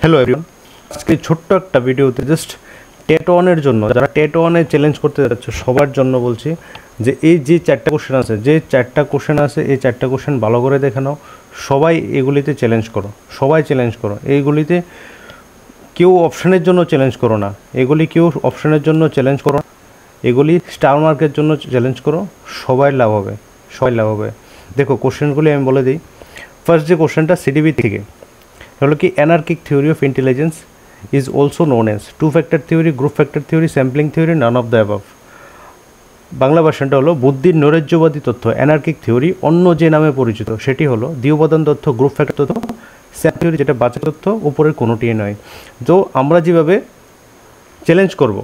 Hello everyone, আজকে ছোট্ট একটা ভিডিওতে জাস্ট টেট ওয়ানের জন্য, যারা টেট ওয়ানে চ্যালেঞ্জ করতে যাচ্ছে সবার জন্য বলছি যে এই যে চারটা কোশ্চেন আছে, এই চারটা কোশ্চেন ভালো করে দেখে নাও। সবাই এগুলিতে চ্যালেঞ্জ করো, সবাই চ্যালেঞ্জ করো। এইগুলিতে কেউ অপশানের জন্য চ্যালেঞ্জ করো না, এগুলি স্টার মার্কের জন্য চ্যালেঞ্জ করো। সবাই লাভ হবে। দেখো কোশ্চেনগুলি আমি বলে দিই। ফার্স্ট যে কোশ্চেনটা সিডিবি থেকে হলো কি, anarchic theory of intelligence is also known as two factor theory, group factor theory, sampling theory, none of the above. Bangla ভার্সনটা হলো বুদ্ধির নৈরাজ্যবাদী তথ্য অ্যানার্কিক থিওরি অন্য যে নামে পরিচিত সেটি হলো দ্বিউপাদান তথ্য, গ্রুপ ফ্যাক্টর তথ্য, স্যাম্পল থিওরি যেটা বাঁচা তথ্য, উপরের কোনোটিই নয়। তো আমরা যেভাবে চ্যালেঞ্জ করব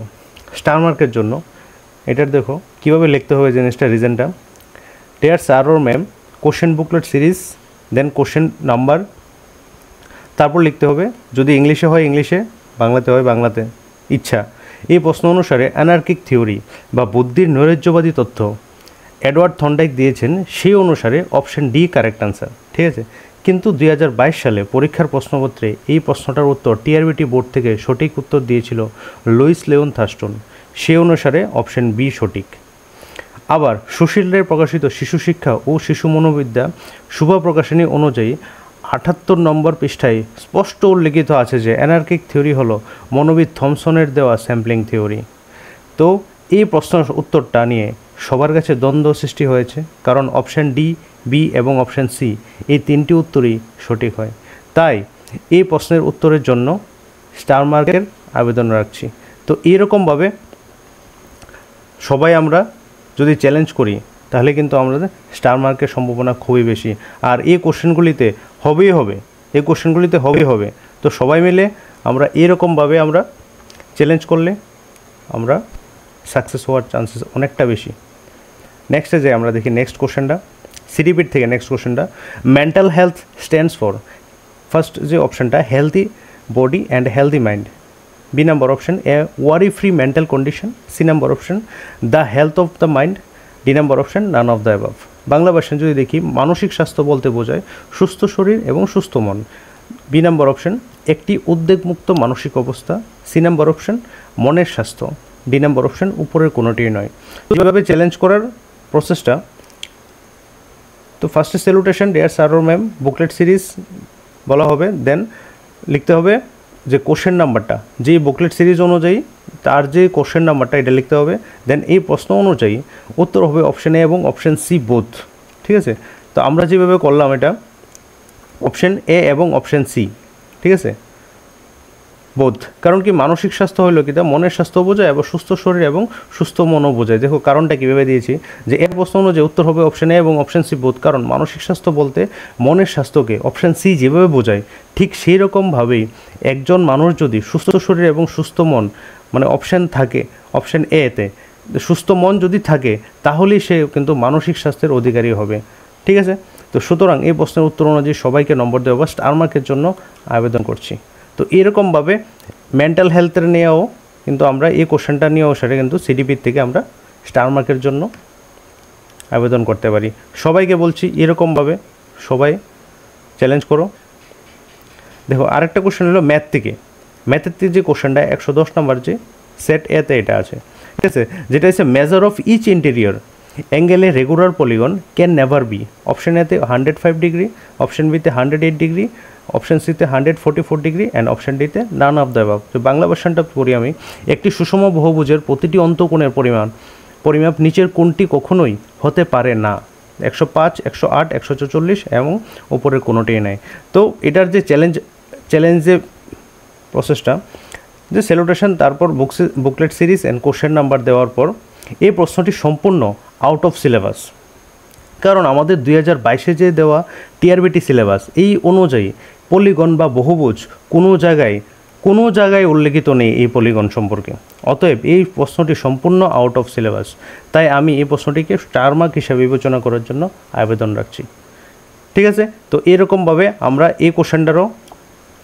স্টার মার্কের জন্য, এটার দেখো কীভাবে লিখতে হবে জিনিসটা, রিজনটা। Dear sir or ma'am, question booklet series, then question number, তারপর লিখতে হবে, যদি ইংলিশে হয় ইংলিশে, বাংলাতে হয় বাংলাতে, ইচ্ছা। এই প্রশ্ন অনুসারে অ্যানার্কিক থিওরি বা বুদ্ধির নৈরাজ্যবাদী তথ্য এডওয়ার্ড থর্নডাইক দিয়েছেন, সেই অনুসারে অপশন ডি কারেক্ট আনসার, ঠিক আছে। কিন্তু 2022 সালে পরীক্ষার প্রশ্নপত্রে এই প্রশ্নটার উত্তর টিআরবিটি বোর্ড থেকে সঠিক উত্তর দিয়েছিল লুইস লিওন থার্স্টন, সেই অনুসারে অপশন বি সঠিক। আবার সুশীল রায় প্রকাশিত শিশু শিক্ষা ও শিশু মনোবিদ্যা শুভা প্রকাশনী অনুযায়ী 78 নম্বর পৃষ্ঠায় স্পষ্ট উল্লেখিত আছে যে অ্যানার্কিক থিওরি হলো মনোবিদ থমসনের দেওয়া স্যাম্পলিং থিওরি। তো এই প্রশ্নের উত্তরটা নিয়ে সবার কাছে দ্বন্দ্ব সৃষ্টি হয়েছে, কারণ অপশান ডি, বি এবং অপশান সি এই তিনটি উত্তরই সঠিক হয়। তাই এই প্রশ্নের উত্তরের জন্য স্টার মার্কের আবেদন রাখছি। তো এইরকমভাবে সবাই আমরা যদি চ্যালেঞ্জ করি তাহলে কিন্তু আমাদের স্টার মার্কের সম্ভাবনা খুবই বেশি। আর এই কোশ্চেনগুলিতে হবেই হবে। তো সবাই মিলে আমরা এরকমভাবে আমরা চ্যালেঞ্জ করলে আমরা সাকসেস হওয়ার চান্সেস অনেকটা বেশি। নেক্সটে যে আমরা দেখি নেক্সট কোশ্চেনটা, সিডিপির থেকে নেক্সট কোশ্চেনটা, mental health stands for, first যে অপশানটা healthy body and healthy mind, B number option A worry free mental condition, C number option the health of the mind, D number option none of the above. Bangla version যদি দেখি, মানসিক স্বাস্থ্য বলতে বোঝায় সুস্থ শরীর এবং সুস্থ মন, বি নাম্বার অপশান একটি উদ্বেগমুক্ত মানসিক অবস্থা, সি নাম্বার অপশান মনের স্বাস্থ্য, ডি নাম্বার অপশান উপরের কোনোটিই নয়। তো এইভাবে চ্যালেঞ্জ করার প্রসেসটা, তো ফার্স্টে salutation deer sir or ma'am, booklet series বলা হবে, দেন লিখতে হবে যে কোশ্চেন নাম্বারটা, যেই বুকলেট সিরিজ অনুযায়ী তার যে কোশ্চেন নাম্বারটা এটা লিখতে হবে, দেন এই প্রশ্ন অনুযায়ী উত্তর হবে অপশান এ এবং অপশান সি বোথ, ঠিক আছে। তো আমরা যেভাবে করলাম এটা অপশান এ এবং অপশান সি, ঠিক আছে, বোধ। কারণ কি, মানসিক স্বাস্থ্য হলো কি, তা মনের স্বাস্থ্য বোঝায় এবং সুস্থ শরীর এবং সুস্থ মনও বোঝায়। দেখো কারণটা কীভাবে দিয়েছি, যে এর প্রশ্ন অনুযায়ী উত্তর হবে অপশান এ এবং অপশান সি বোধ। কারণ মানসিক স্বাস্থ্য বলতে মনের স্বাস্থ্যকে অপশান সি যেভাবে বোঝায়, ঠিক সেই রকমভাবেই একজন মানুষ যদি সুস্থ শরীর এবং সুস্থ মন, মানে অপশান থাকে অপশান এতে, সুস্থ মন যদি থাকে তাহলেই সে কিন্তু মানসিক স্বাস্থ্যের অধিকারী হবে, ঠিক আছে। তো সুতরাং এই প্রশ্নের উত্তর অনুযায়ী সবাইকে নম্বর দেওয়া বা স্টার মার্কের জন্য আবেদন করছি। তো এরকমভাবে মেন্টাল হেলথের নিয়েও কিন্তু আমরা এই কোশ্চেনটা নিয়েও সেটা কিন্তু সিডিপির থেকে আমরা স্টার মার্কের জন্য আবেদন করতে পারি। সবাইকে বলছি এরকমভাবে সবাই চ্যালেঞ্জ করো। দেখো আরেকটা কোশ্চেন হলো ম্যাথের থেকে যে কোশ্চেনটা 110 নম্বর যে সেট এতে এটা আছে, ঠিক আছে, যেটা হচ্ছে measure of each interior angle a regular polygon can never be. Option এতে 105 ডিগ্রি, অপশান বিতে 108 ডিগ্রি, অপশান সিতে 144 ডিগ্রি অ্যান্ড অপশান ডিতে নান অফ দ্য অ্যাবাভ। তো বাংলা ভার্সনটা পড়ি আমি, একটি সুষম বহুভুজের প্রতিটি অন্তঃকোণের পরিমাপ নিচের কোণটি কখনোই হতে পারে না। 105, 108, 144 এবং উপরের কোনোটিই নেই। তো এটার যে চ্যালেঞ্জে প্রসেসটা, যে স্যালুটেশন, তারপর booklet series and question number দেওয়ার পর এই প্রশ্নটি সম্পূর্ণ আউট অফ সিলেবাস। কারণ আমাদের 2022 যে দেওয়া টিআরবিটি সিলেবাস, এই অনুযায়ী পলিগন বা বহুভুজ কোনো জায়গায় উল্লেখিত নেই এই পলিগন সম্পর্কে। অতএব এই প্রশ্নটি সম্পূর্ণ আউট অফ সিলেবাস। তাই আমি এই প্রশ্নটিকে স্টার মার্ক হিসাবে বিবেচনা করার জন্য আবেদন রাখছি, ঠিক আছে। তো এরকমভাবে আমরা এই কোশ্চেনটারও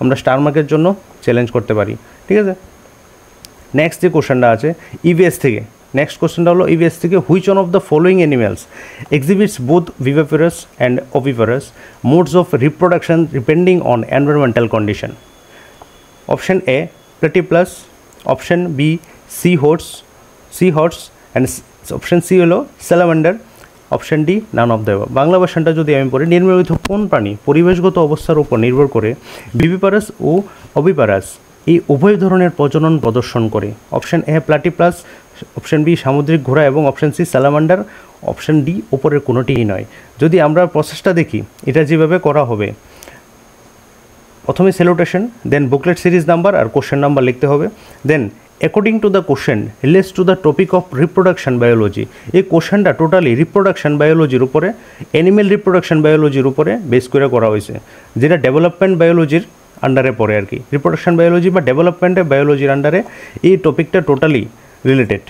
আমরা স্টার মার্কের জন্য চ্যালেঞ্জ করতে পারি, ঠিক আছে। নেক্সট যে কোশ্চেনটা আছে ইভিএস থেকে, নেক্সট কোশ্চেনটা হলো ইভিএস থেকে, which one of the following animals exhibits both viviparous and oviparous modes of reproduction depending on environmental condition. Option A platypus, option B sea horse and option C হলো salamander, option D none of the above. Bangla ভার্সনটা যদি আমি পড়ি, নিম্নলিখিত কোন প্রাণী পরিবেশগত অবস্থার উপর নির্ভর করে ভিভিপারাস ও অভিপারাস এই উভয় ধরনের প্রজনন প্রদর্শন করে? Option A platypus, option B সামুদ্রিক ঘোড়া এবং option C salamander, option D ওপরের কোনোটিই নয়। যদি আমরা প্রসেসটা দেখি, এটা যেভাবে করা হবে, প্রথমে salutation, then booklet series number আর কোশ্চেন নাম্বার লিখতে হবে, then according to the question relates to the topic of reproduction biology. এই কোশ্চেনটা টোটালি রিপ্রোডাকশন বায়োলজির উপরে, অ্যানিমেল রিপ্রোডাকশন বায়োলজির উপরে বেস করে করা হয়েছে, যেটা ডেভেলপমেন্ট বায়োলজির আন্ডারে পড়ে আর কি। রিপ্রোডাকশন বায়োলজি বা ডেভেলপমেন্ট বায়োলজির আন্ডারে এই টপিকটা টোটালি রিলেটেড।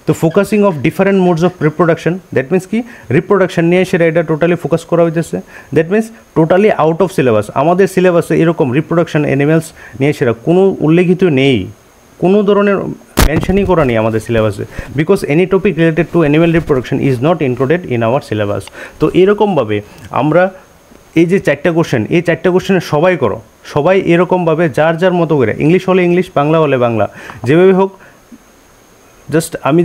তো focusing of different modes of reproduction, that means কি রিপ্রোডাকশন নিয়ে সেটা এটা টোটালি ফোকাস করা হইতেছে। That means totally out of syllabus. আমাদের সিলেবাসে এরকম রিপ্রোডাকশন অ্যানিমেলস নিয়ে সেটা কোনো উল্লেখিত নেই, কোনো ধরনের মেনশনই করা নেই আমাদের সিলেবাসে, because any topic related to animal reproduction is not included in our syllabus. তো এরকমভাবে আমরা এই যে 4টা কোশ্চেন, এই 4টা কোশ্চেনে সবাই করো, সবাই এরকমভাবে যার যার মতো করে, ইংলিশ হলে ইংলিশ, বাংলা হলে বাংলা, যেভাবে হোক আমি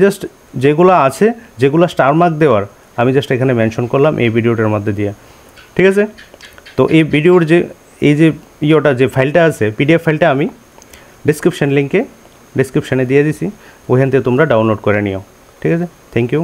যেগুলো আছে, যেগুলো স্টার মার্ক দেওয়ার, আমি এখানে মেনশন করলাম এই ভিডিওটার মধ্যে দিয়ে, ঠিক আছে? তো এই ভিডিওর যে ফাইলটা আছে, পিডিএফ ফাইলটা আমি ডিসক্রিপশানে দিয়ে দিছি, ওইখান থেকে তোমরা ডাউনলোড করে নিও, ঠিক আছে? Thank you.